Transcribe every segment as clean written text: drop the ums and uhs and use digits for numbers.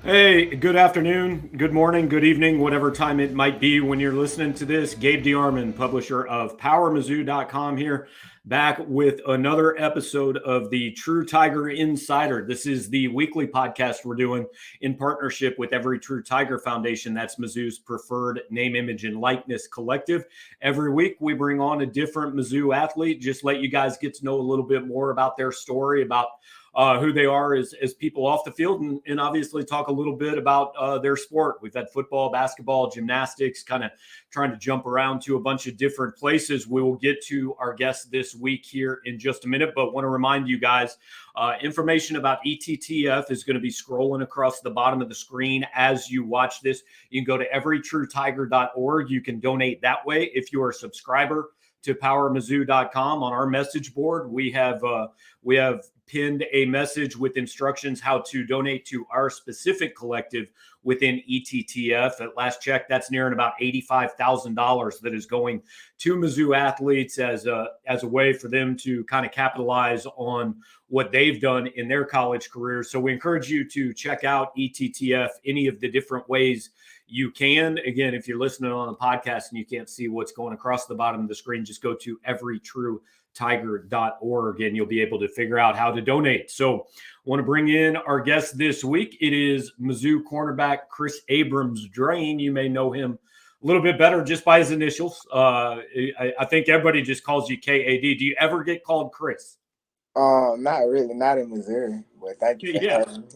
Hey, good afternoon, good morning, good evening, whatever time it might be when you're listening to this. Gabe DeArmond, publisher of PowerMizzou.com here, back with another episode of the True Tiger Insider. This is the weekly podcast we're doing in partnership with Every True Tiger Foundation. That's Mizzou's preferred name, image, and likeness collective. Every week we bring on a different Mizzou athlete, just let you guys get to know a little bit more about their story, about who they are as people off the field, and obviously talk a little bit about their sport. We've had football, basketball, gymnastics, kind of trying to jump around to a bunch of different places. We will get to our guest this week here in just a minute, but want to remind you guys, information about ETTF is going to be scrolling across the bottom of the screen as you watch this. You can go to everytruetiger.org. You can donate that way. If you are a subscriber to powermizzou.com, on our message board, we have pinned a message with instructions how to donate to our specific collective within ETTF. At last check, that's nearing about $85,000 that is going to Mizzou athletes as a way for them to kind of capitalize on what they've done in their college careers. So we encourage you to check out ETTF, any of the different ways you can. Again, if you're listening on a podcast and you can't see what's going across the bottom of the screen, just go to everytruetiger.org and you'll be able to figure out how to donate. So I want to bring in our guest this week. It is Mizzou cornerback Kris Abrams-Draine. You may know him a little bit better just by his initials. I think everybody just calls you KAD. Do you ever get called Kris? Not really, not in Missouri, but thank you for having me.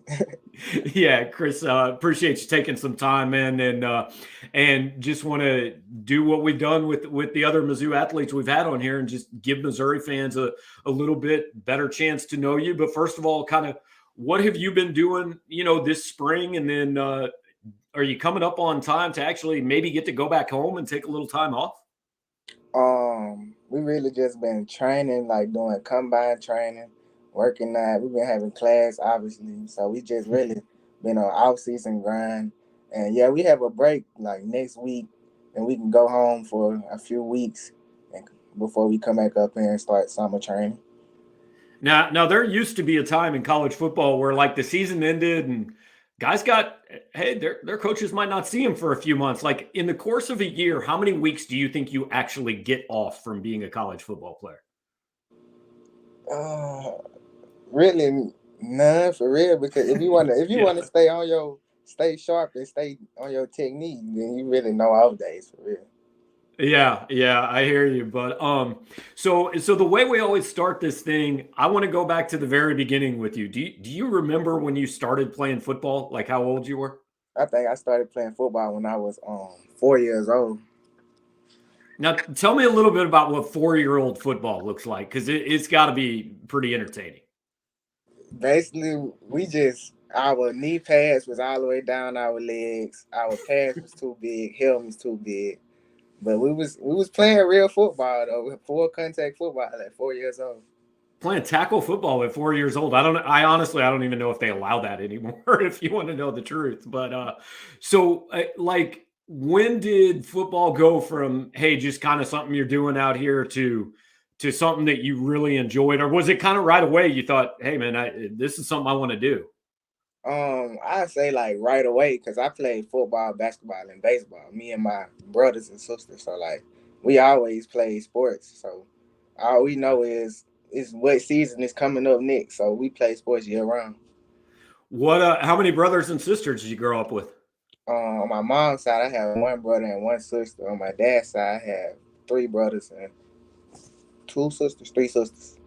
Yeah, Kris, appreciate you taking some time, man, and just want to do what we've done with the other Mizzou athletes we've had on here, and just give Missouri fans a little bit better chance to know you. But first of all, kind of what have you been doing, this spring, and then are you coming up on time to actually maybe get to go back home and take a little time off? We really just been training, like doing combine training, working out. We've been having class, obviously, so we just really been on off season grind. And yeah, we have a break like next week, and we can go home for a few weeks, and before we come back up here and start summer training. Now there used to be a time in college football where like the season ended and guys got, hey, their coaches might not see them for a few months. Like in the course of a year, how many weeks do you think you actually get off from being a college football player? Uh, Really none for real. Because if you Yeah. wanna stay sharp and stay on your technique, then you really know off days for real. Yeah, I hear you. But so the way we always start this thing, I want to go back to the very beginning with you. Do you remember when you started playing football? Like how old you were? I think I started playing football when I was 4 years old. Now tell me a little bit about what 4-year-old football looks like, because it's got to be pretty entertaining. Basically, we just our knee pads was all the way down our legs. Our pads was too big, helmets too big. But we was playing real football though, full contact football at 4 years old. Playing tackle football at 4 years old. I honestly, I don't even know if they allow that anymore, if you want to know the truth. But like, when did football go from, hey, just kind of something you're doing out here to something that you really enjoyed? Or was it kind of right away you thought, hey, man, this is something I want to do? I say like right away because I played football, basketball, and baseball. Me and my brothers and sisters, so like we always play sports. So all we know is what season is coming up next. So we play sports year round. How many brothers and sisters did you grow up with? On my mom's side, I have one brother and one sister. On my dad's side, I have three brothers and two sisters, three sisters.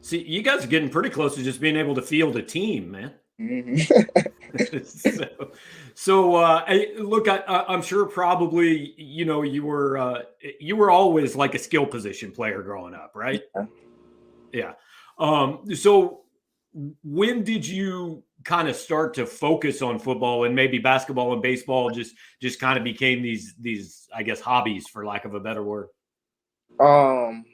See, you guys are getting pretty close to just being able to field a team, man. so, look, I'm sure probably you were always like a skill position player growing up, right? Yeah. So when did you kind of start to focus on football, and maybe basketball and baseball just kind of became these I guess hobbies, for lack of a better word? um,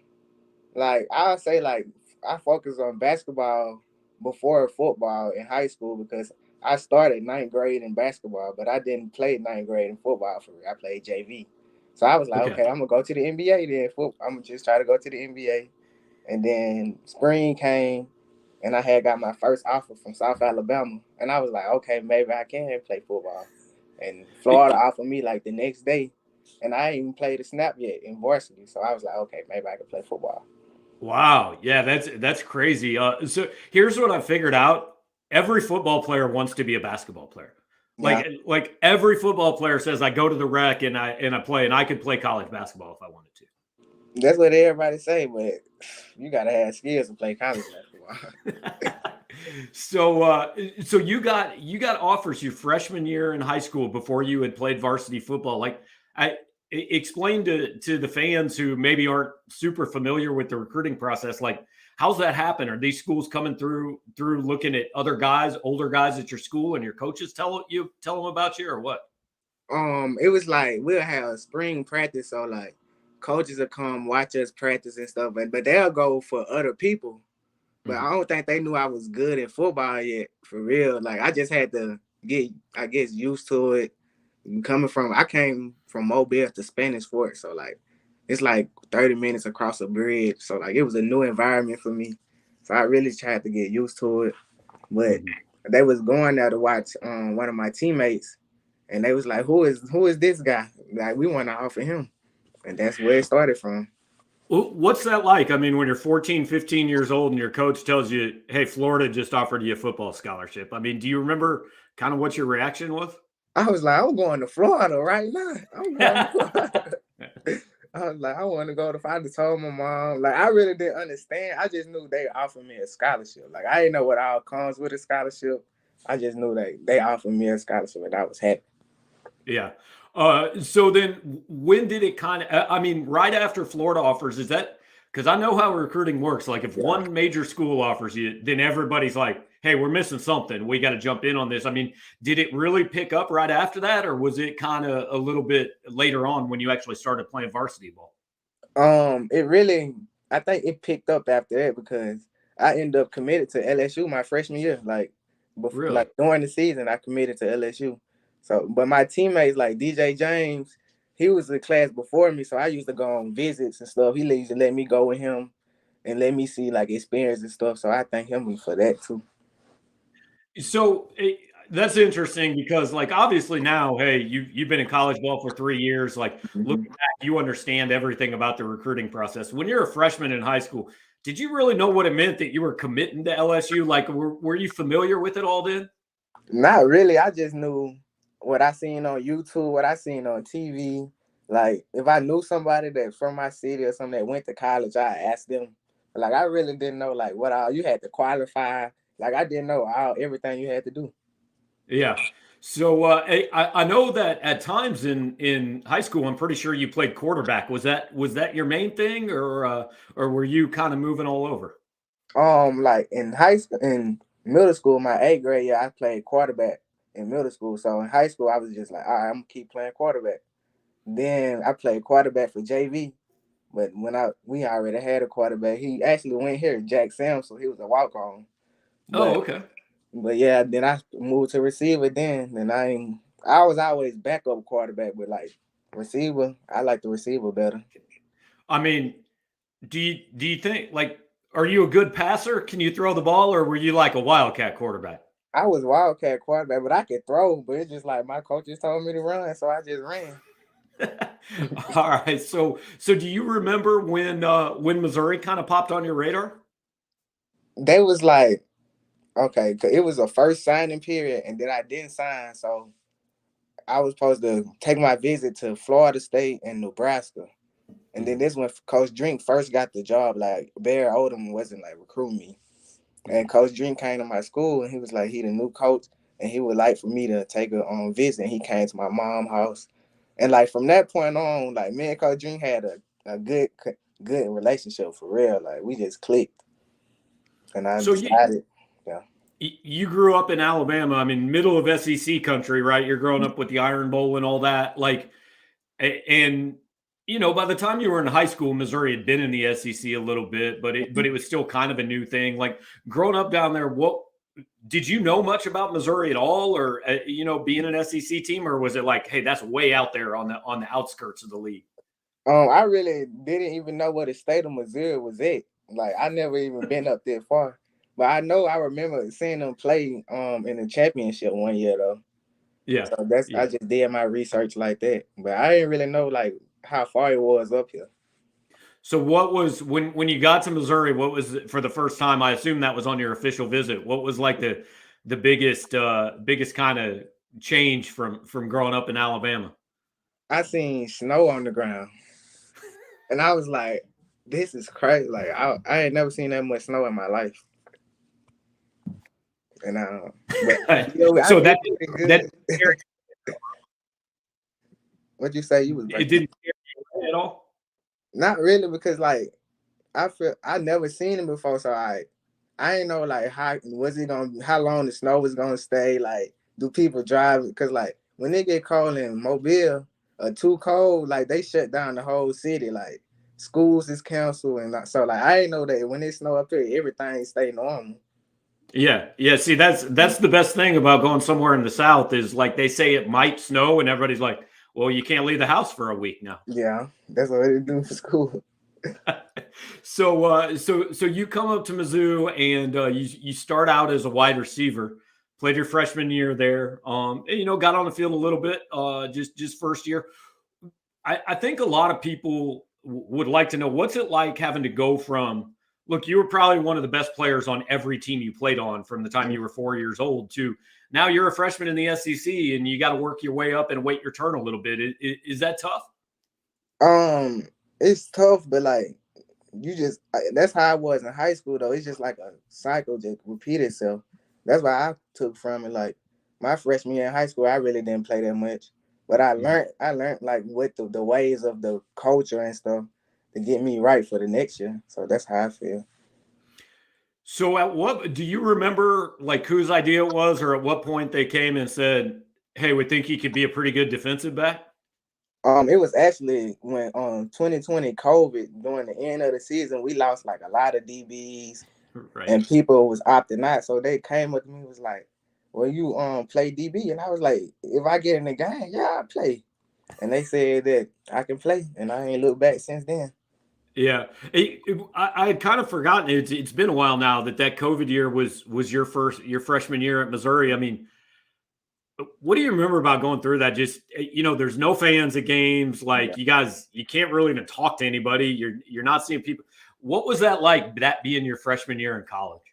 like I'll say, like I focused on basketball before football in high school because I started ninth grade in basketball, but I didn't play ninth grade in football for real. I played JV. So I was like, Okay. okay, I'm gonna go to the NBA then. I'm gonna just try to go to the NBA. And then spring came, and I had got my first offer from South Alabama, and I was like, okay, maybe I can play football. And Florida offered me like the next day, and I ain't even played a snap yet in varsity. So I was like, okay, maybe I can play football. Wow. Yeah, that's crazy. So here's what I figured out. Every football player wants to be a basketball player. Yeah, Like every football player says, I go to the rec and I play, and I could play college basketball if I wanted to. that's what everybody say, but you gotta have skills to play college basketball. So you got offers your freshman year in high school before you had played varsity football. Like explain to the fans who maybe aren't super familiar with the recruiting process, like how's that happen? Are these schools coming through looking at other guys, older guys at your school, and your coaches tell them about you, or what? It was like we'll have spring practice, so like coaches will come watch us practice and stuff, but they'll go for other people. But I don't think they knew I was good at football yet, for real. Like I just had to get, I guess, used to it. I came from Mobile to Spanish Fort, so like it's like 30 minutes across a bridge. So like it was a new environment for me. So I really tried to get used to it. But they was going there to watch one of my teammates, and they was like, who is this guy? Like we want to offer him. And that's where it started from. What's that like? I mean, when you're 14, 15 years old and your coach tells you, hey, Florida just offered you a football scholarship. I mean, do you remember kind of what your reaction was? I was like, I'm going to Florida right now. I'm going to Florida. I was like, I want to go to. I just told my mom, like, I really didn't understand. I just knew they offered me a scholarship. Like, I didn't know what all comes with a scholarship. I just knew they offered me a scholarship, and I was happy. Yeah. So then when did it kind of, I mean, right after Florida offers, is that, because I know how recruiting works. Like if one major school offers you, then everybody's like, hey, we're missing something. We got to jump in on this. I mean, did it really pick up right after that, or was it kind of a little bit later on when you actually started playing varsity ball? It really, I think it picked up after that because I ended up committed to LSU my freshman year. Like, before, Really? like during the season, I committed to LSU. So, but my teammates like DJ James, he was in class before me, so I used to go on visits and stuff. He used to let me go with him and let me see like experience and stuff. So I thank him for that too. So that's interesting because, like, obviously now, hey, you've been in college ball for 3 years. Like, looking back, you understand everything about the recruiting process. When you're a freshman in high school, did you really know what it meant that you were committing to LSU? Like, were you familiar with it all then? Not really. I just knew what I seen on YouTube, what I seen on TV. Like if I knew somebody that from my city or something that went to college, I asked them. Like I really didn't know like what all you had to qualify. Like I didn't know all everything you had to do. Yeah. So I know that at times in high school, I'm pretty sure you played quarterback. Was that your main thing, or were you kind of moving all over? Like in high school, in middle school, my 8th grade year, I played quarterback in middle school. So in high school, I was just like, all right, I'm gonna keep playing quarterback. Then I played quarterback for JV. But we already had a quarterback. He actually went here, Jack Samson. He was a walk on. Oh, But okay. yeah, then I moved to receiver. Then I was always backup quarterback, but like receiver, I like the receiver better. I mean, do you think, like, are you a good passer? Can you throw the ball, or were you like a wildcat quarterback? I was wildcat quarterback, but I could throw. But it's just like my coaches told me to run, so I just ran. All right. So do you remember when Missouri kind of popped on your radar? They was like, okay, 'cause it was a first signing period, and then I didn't sign, so I was supposed to take my visit to Florida State and Nebraska. And then this when Coach Drink first got the job, like Bear Odom wasn't like recruiting me. And Coach Drink came to my school and he was like, he the new coach and he would like for me to take a visit. And he came to my mom's house. And like from that point on, like me and Coach Drink had a good relationship for real. Like we just clicked. And I So decided, yeah. you grew up in Alabama. I mean, middle of SEC country, right? You're growing up with the Iron Bowl and all that. Like, and by the time you were in high school, Missouri had been in the SEC a little bit, but it was still kind of a new thing. Like growing up down there, what did you know much about Missouri at all, or being an SEC team, or was it like, hey, that's way out there on the outskirts of the league? I really didn't even know where the state of Missouri was at. Like I never even been up that far. But I remember seeing them play in the championship one year though. Yeah. So that's Yeah. I just did my research like that. But I didn't really know like how far it was up here. So what was when you got to Missouri, what was for the first time? I assume that was on your official visit. What was like the biggest kind of change from growing up in Alabama? I seen snow on the ground. And I was like, this is crazy. Like I ain't never seen that much snow in my life. And but I So did that pretty that good. What'd you say? You was it breaking up? didn't scare you at all. Not really, because like I feel I never seen it before, so I ain't know like how long the snow was gonna stay. Like, do people drive? Because like when they get cold in Mobile or too cold, like they shut down the whole city. Like schools is canceled, and so like I ain't know that when it snow up here, everything stay normal. Yeah, yeah. See, that's the best thing about going somewhere in the South is like they say it might snow, and everybody's like, "Well, you can't leave the house for a week now." Yeah, that's what they do for school. So you come up to Mizzou and you start out as a wide receiver, played your freshman year there, and, got on the field a little bit, just first year. I think a lot of people would like to know what's it like having to go from. Look, you were probably one of the best players on every team you played on from the time you were 4 years old to now you're a freshman in the SEC and you got to work your way up and wait your turn a little bit. Is that tough? Um, it's tough, but like that's how I was in high school though. It's just like a cycle just repeat itself. That's why I took from it. Like my freshman year in high school, I really didn't play that much, but I learned like what the ways of the culture and stuff to get me right for the next year. So that's how I feel. So at what do you remember like whose idea it was or at what point they came and said, "Hey, we think he could be a pretty good defensive back?" It was actually when 2020 COVID during the end of the season, we lost like a lot of DBs Right. and people was opting out. So they came up to me and was like, "Well, you play DB?" And I was like, "If I get in the game, yeah, I play." And they said that I can play, and I ain't looked back since then. Yeah. I had kind of forgotten it's been a while now that COVID year was your freshman year at Missouri. I mean, what do you remember about going through that? Just there's no fans at games. Yeah. Like you can't really even talk to anybody. You're not seeing people. What was that like? That being your freshman year in college?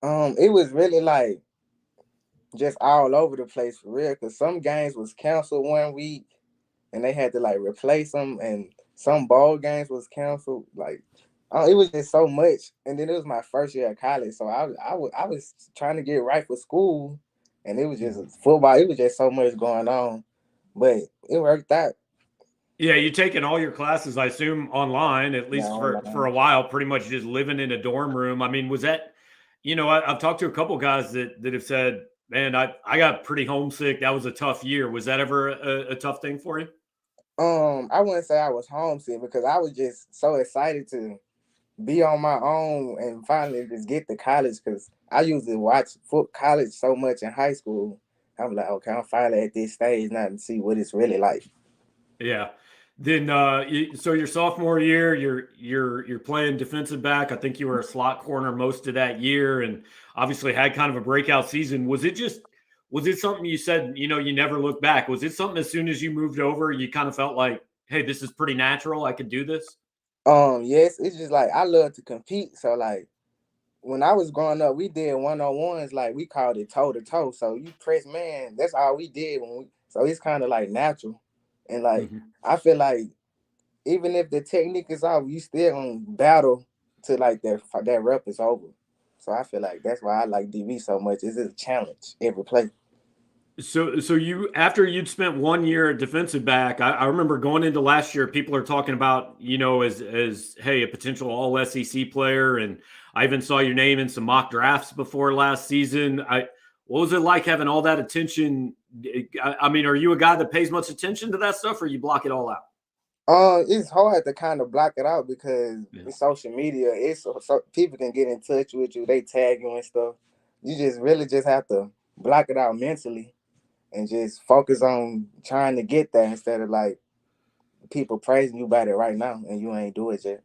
It was really like just all over the place for real. Cause some games was canceled one week, and they had to like replace them, and some ball games was canceled. Like, it was just so much. And then it was my first year at college, so I was trying to get right for school, and it was just football. It was just so much going on, but it worked out. Yeah, you taking all your classes, I assume, online, at Yeah, least for online. a while, pretty much just living in a dorm room. I mean, was that, I've talked to a couple guys that have said, man, I got pretty homesick. That was a tough year. Was that ever a tough thing for you? I wouldn't say I was homesick because I was just so excited to be on my own and finally just get to college because I used to watch college so much in high school. I'm like, okay, I'm finally at this stage now to see what it's really like. Yeah. Then so your sophomore year, you're playing defensive back. I think you were a slot corner most of that year, and obviously had kind of a breakout season. Was it something you said you never looked back? Was it something as soon as you moved over, you kind of felt like, hey, this is pretty natural. I could do this. Yes, it's just like I love to compete. So like when I was growing up, we did 1-on-1s, like we called it toe to toe. So you press man, that's all we did so it's kind of like natural. And like Mhm. I feel like even if the technique is off, you still gonna battle to like that rep is over. So I feel like that's why I like DB so much. It's a challenge every play. So you after you'd spent 1 year at defensive back, I remember going into last year, people are talking about as hey a potential All SEC player, and I even saw your name in some mock drafts before last season. What was it like having all that attention? I mean, are you a guy that pays much attention to that stuff, or you block it all out? It's hard to kind of block it out because Yeah. in social media, it's so people can get in touch with you. They tag you and stuff. You just really just have to block it out mentally and just focus on trying to get there instead of like people praising you about it right now and you ain't do it yet.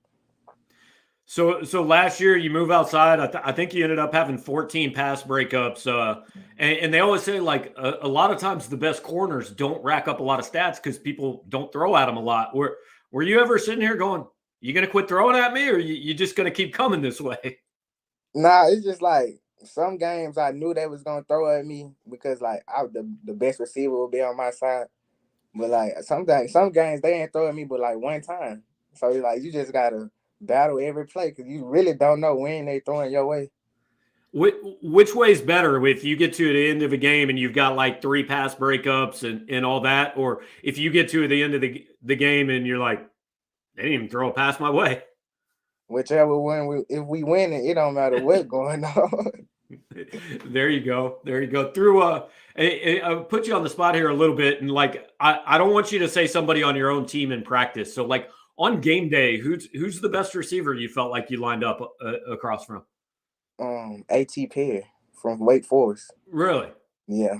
So last year you move outside. I think you ended up having 14 pass breakups. And they always say like a lot of times the best corners don't rack up a lot of stats because people don't throw at them a lot. Were you ever sitting here going, "You gonna quit throwing at me, or you just gonna keep coming this way?" Nah, it's just like some games I knew they was gonna throw at me because like the best receiver will be on my side. But like sometimes some games they ain't throwing me but like one time. So it's like you just gotta battle every play because you really don't know when they throwing your way. Which way is better if you get to the end of a game and you've got like 3 pass breakups and all that, or if you get to the end of the game and you're like, they didn't even throw a pass my way. Whichever one if we win it don't matter what's going on. There you go. There you go. Through I'll put you on the spot here a little bit, and like I don't want you to say somebody on your own team in practice. So like on game day, who's the best receiver you felt like you lined up across from? A.T. Perry from Wake Forest. Really? Yeah.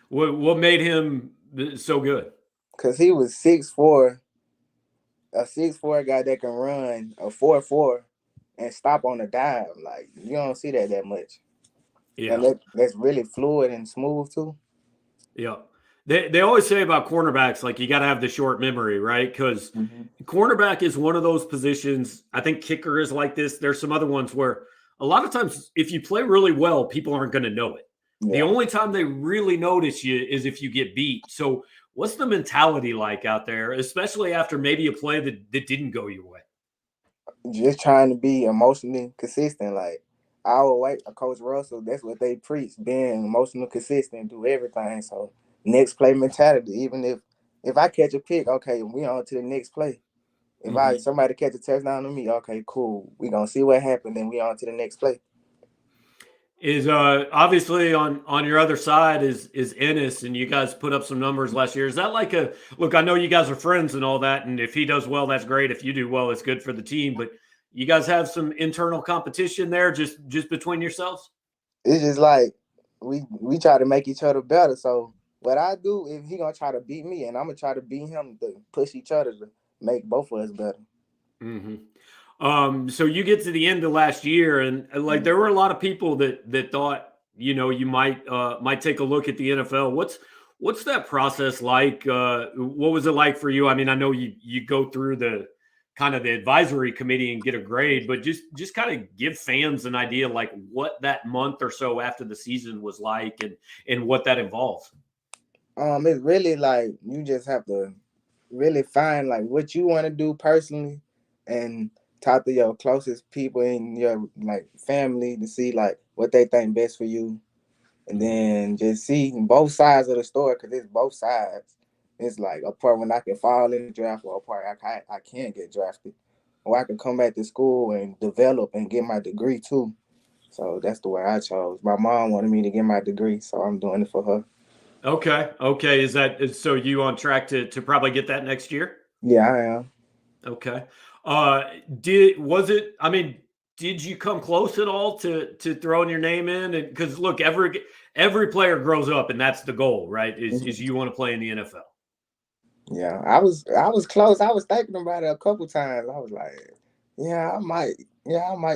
What made him so good? Cause he was 6'4", a 6'4" guy that can run a 4.4 and stop on a dive. Like you don't see that much. Yeah. And that's really fluid and smooth too. Yeah. They always say about cornerbacks, like you got to have the short memory, right? Because cornerback is one of those positions. I think kicker is like this. There's some other ones where a lot of times if you play really well, people aren't going to know it. Yeah. The only time they really notice you is if you get beat. So what's the mentality like out there, especially after maybe a play that didn't go your way? Just trying to be emotionally consistent. Like our way, Coach Russell, that's what they preach, being emotional consistent, do everything. So next play mentality. Even if I catch a pick, okay, we on to the next play. If somebody catch a touchdown on me, okay, cool. We gonna see what happened, then we on to the next play. Is obviously on your other side is Ennis, and you guys put up some numbers last year. Is that like a look? I know you guys are friends and all that, and if he does well, that's great. If you do well, it's good for the team. But you guys have some internal competition there, just between yourselves. It's just like we try to make each other better. So what I do is he gonna try to beat me, and I'm gonna try to beat him to push each other to make both of us better. So you get to the end of last year, and like there were a lot of people that thought you might take a look at the NFL. What's that process like? What was it like for you? I mean, I know you go through the kind of the advisory committee and get a grade, but just kind of give fans an idea like what that month or so after the season was like and what that involves. It's really like you just have to really find like what you want to do personally and talk to your closest people in your like family to see like what they think best for you, and then just see both sides of the story because it's both sides. It's like a part when I can fall in the draft, or a part I can't get drafted, or I can come back to school and develop and get my degree too. So that's the way I chose. My mom wanted me to get my degree, so I'm doing it for her. Okay. Is so you on track to probably get that next year? Yeah, I am. Okay. Did you come close at all to throwing your name in? And because look, every player grows up, and that's the goal, right? Is you want to play in the NFL? Yeah, I was close. I was thinking about it a couple times. I was like, yeah, I might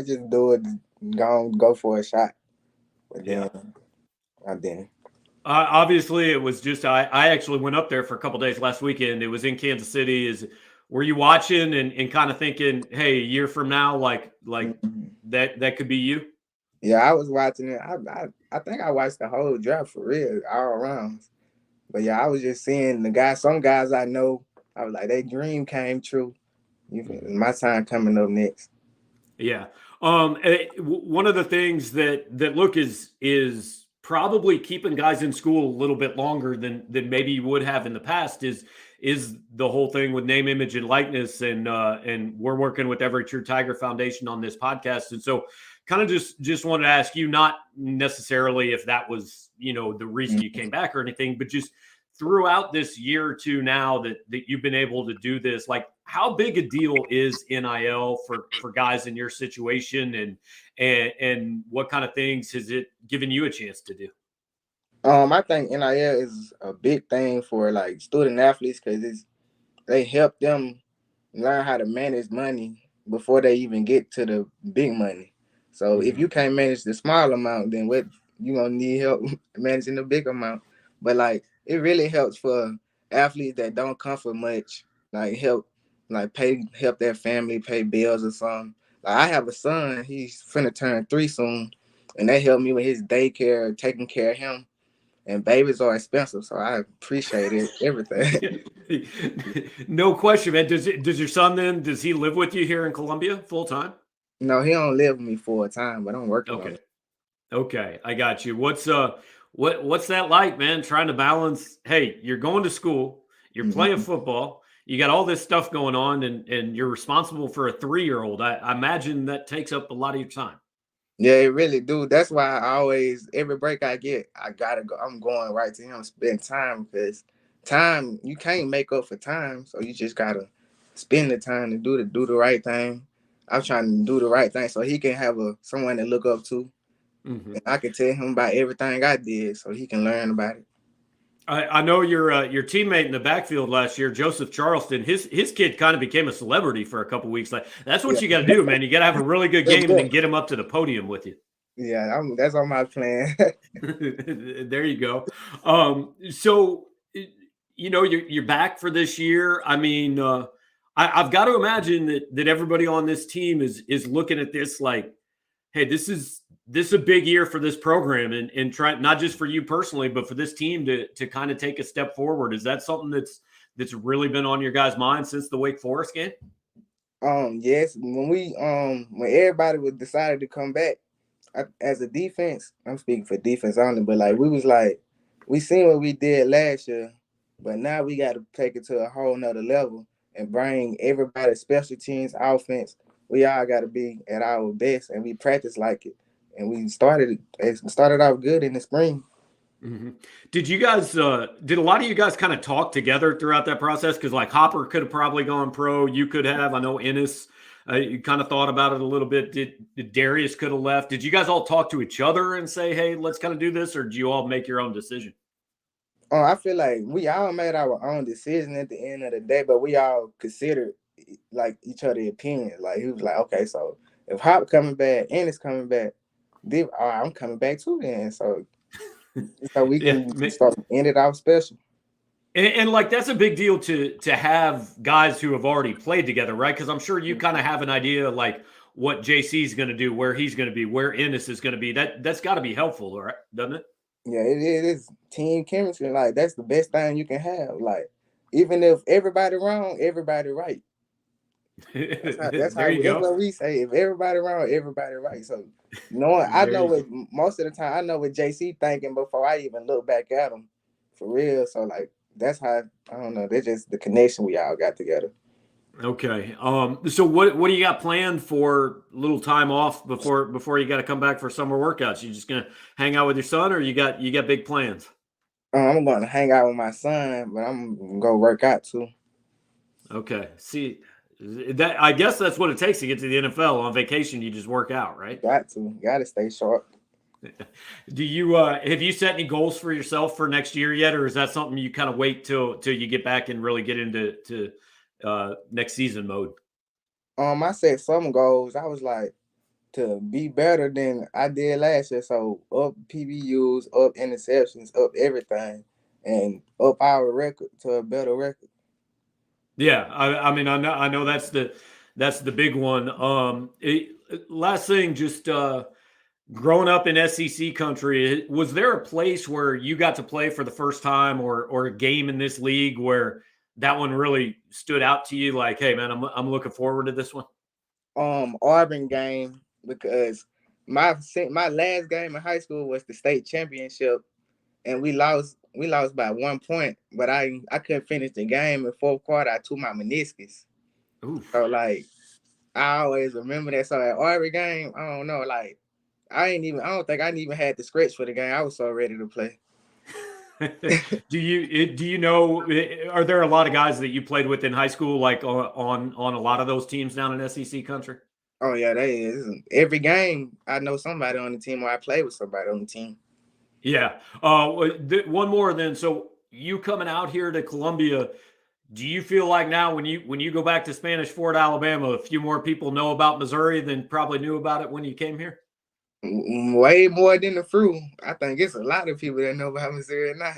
just do it, go for a shot. But then I didn't. Obviously, it was just I actually went up there for a couple days last weekend. It was in Kansas City. Were you watching and kind of thinking, hey, a year from now, like that could be you? Yeah, I was watching it. I think I watched the whole draft for real, all rounds. But yeah, I was just seeing some guys I know. I was like, their dream came true. My time coming up next. Yeah. One of the things that look is probably keeping guys in school a little bit longer than maybe you would have in the past is the whole thing with name, image, and likeness. And we're working with Every True Tiger Foundation on this podcast. And so kind of just wanted to ask you, not necessarily if that was, the reason you came back or anything, but just throughout this year or two now that you've been able to do this, like how big a deal is NIL for guys in your situation, and what kind of things has it given you a chance to do? I think NIL is a big thing for like student athletes because they help them learn how to manage money before they even get to the big money. So if you can't manage the small amount, then what you gonna need help managing the big amount. But like it really helps for athletes that don't come for much, like help their family pay bills or something. Like I have a son, he's finna turn 3 soon, and they help me with his daycare, taking care of him. And babies are expensive, so I appreciate it, everything. No question, man. Does your son then, does he live with you here in Columbia full time? No, he don't live with me full time, but I'm working on Okay. it. Okay. I got you. What's that like, man? Trying to balance, hey, you're going to school, you're playing Mhm. football, you got all this stuff going on, and you're responsible for a 3-year-old. I imagine that takes up a lot of your time. Yeah, it really do. That's why I always every break I get, I gotta go. I'm going right to him, spend time because time you can't make up for time, so you just gotta spend the time to do the right thing. I'm trying to do the right thing so he can have someone to look up to, Mhm. and I can tell him about everything I did so he can learn about it. I know your teammate in the backfield last year, Joseph Charleston. His kid kind of became a celebrity for a couple weeks. Like that's what Yeah, you got to do, man. You got to have a really good good game and boy. then get him up to the podium with you. Yeah, that's on my plan. There you go. So you're back for this year. I mean, I've got to imagine that everybody on this team is looking at this like, hey, this is a big year for this program and try not just for you personally, but for this team to kind of take a step forward. Is that something that's really been on your guys' mind since the Wake Forest game? Yes, when everybody was decided to come back as a defense, I'm speaking for defense only, but like we was like, we seen what we did last year, but now we got to take it to a whole nother level and bring everybody, special teams, offense. We all got to be at our best, and we practice like it. And it started off good in the spring. hmm Did you guys? Did a lot of you guys kind of talk together throughout that process? Because like Hopper could have probably gone pro. You could have. I know Ennis. You kind of thought about it a little bit. Did Darius could have left? Did you guys all talk to each other and say, "Hey, let's kind of do this," or do you all make your own decision? I feel like we all made our own decision at the end of the day, but we all considered like each other's opinion. Like he was like, okay, so if Hop coming back and it's coming back, then all right, I'm coming back too. Then so we Yeah, can start end it off special. and like that's a big deal to have guys who have already played together, right? Because I'm sure you kind of have an idea like what JC is going to do, where he's going to be, where Ennis is going to be. That's got to be helpful, right? Doesn't it? Yeah, it is team chemistry. Like that's the best thing you can have. Like even if everybody wrong, everybody right. There you That's go. what we say. If everybody wrong, everybody right. So knowing I There know you what go. most of the time I know what JC thinking before I even look back at him for real. So like that's how I don't know. That's just the connection we all got together. Okay. So what do you got planned for a little time off before you got to come back for summer workouts? You just gonna hang out with your son, or you got big plans? I'm going to hang out with my son, but I'm gonna go work out too. Okay. See, that I guess that's what it takes to get to the NFL. On vacation, you just work out, right? Got to stay sharp. Do you have you set any goals for yourself for next year yet, or is that something you kind of wait till you get back and really get into next season mode? I set some goals. I was like to be better than I did last year. So up PBUs, up interceptions, up everything, and up our record to a better record. Yeah, I mean I know that's the big one. Last thing, just growing up in SEC country, was there a place where you got to play for the first time, or a game in this league where that one really stood out to you? Like, hey man, I'm looking forward to this one. Auburn game because my last game in high school was the state championship, and we lost by 1 point, but I couldn't finish the game in fourth quarter. I tore my meniscus. Oof. So like I always remember that. So at Auburn game, I don't know, like I don't think I even had the scratch for the game. I was so ready to play. Do you know? Are there a lot of guys that you played with in high school, like on a lot of those teams down in SEC country? Oh yeah, they is. Every game I know somebody on the team or I play with somebody on the team. Yeah. One more then. So you coming out here to Columbia, Do you feel like now when you go back to Spanish Fort, Alabama, a few more people know about Missouri than probably knew about it when you came here? Way more than the fruit. I think it's a lot of people that know about Missouri now.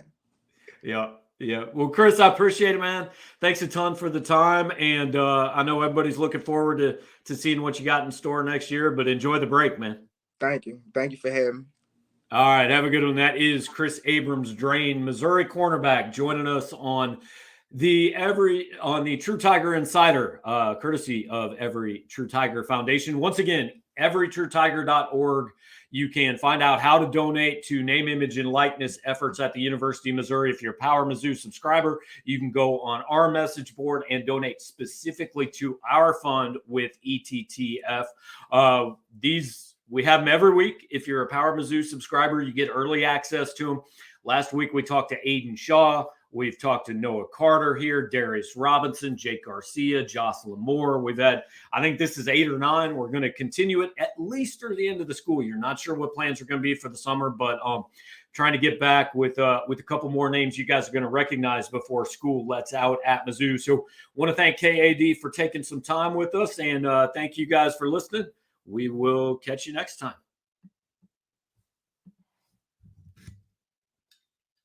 Yeah. Yeah. Well, Kris, I appreciate it, man. Thanks a ton for the time. And I know everybody's looking forward to seeing what you got in store next year, but enjoy the break, man. Thank you. Thank you for having me. All right. Have a good one. That is Kris Abrams-Draine, Missouri cornerback, joining us on the True Tiger Insider, courtesy of Every True Tiger Foundation. Once again, everytruetiger.org. You can find out how to donate to name, image, and likeness efforts at the University of Missouri. If you're a Power Mizzou subscriber, you can go on our message board and donate specifically to our fund with ETTF. We have them every week. If you're a Power Mizzou subscriber, you get early access to them. Last week, we talked to Aiden Shaw. We've talked to Noah Carter here, Darius Robinson, Jake Garcia, Jocelyn Moore. We've had, I think this is 8 or 9. We're going to continue it at least through the end of the school year. Not sure what plans are going to be for the summer, but trying to get back with a couple more names you guys are going to recognize before school lets out at Mizzou. So want to thank KAD for taking some time with us, and thank you guys for listening. We will catch you next time.